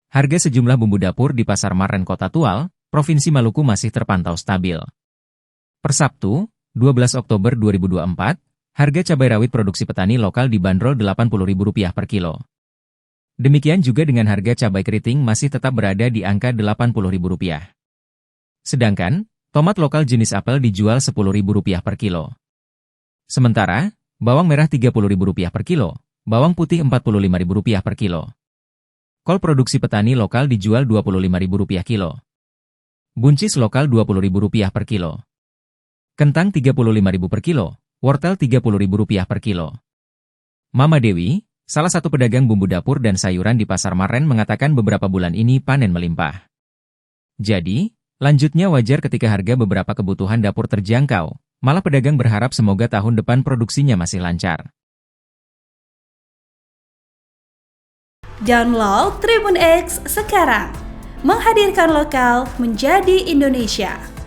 harga sejumlah bumbu dapur di Pasar Maren Kota Tual, Provinsi Maluku masih terpantau stabil. Per Sabtu, 12 Oktober 2024, harga cabai rawit produksi petani lokal dibanderol Rp80.000 per kilo. Demikian juga dengan harga cabai keriting masih tetap berada di angka Rp80.000. Sedangkan, tomat lokal jenis apel dijual Rp10.000 per kilo. Sementara, bawang merah Rp30.000 per kilo, bawang putih Rp45.000 per kilo. Kol produksi petani lokal dijual Rp25.000 kilo. Buncis lokal Rp20.000 per kilo. Kentang Rp35.000 per kilo, wortel Rp30.000 per kilo. Mama Dewi, salah satu pedagang bumbu dapur dan sayuran di Pasar Maren mengatakan beberapa bulan ini panen melimpah. Jadi, lanjutnya wajar ketika harga beberapa kebutuhan dapur terjangkau, malah pedagang berharap semoga tahun depan produksinya masih lancar. Download Tribun X sekarang, menghadirkan lokal menjadi Indonesia.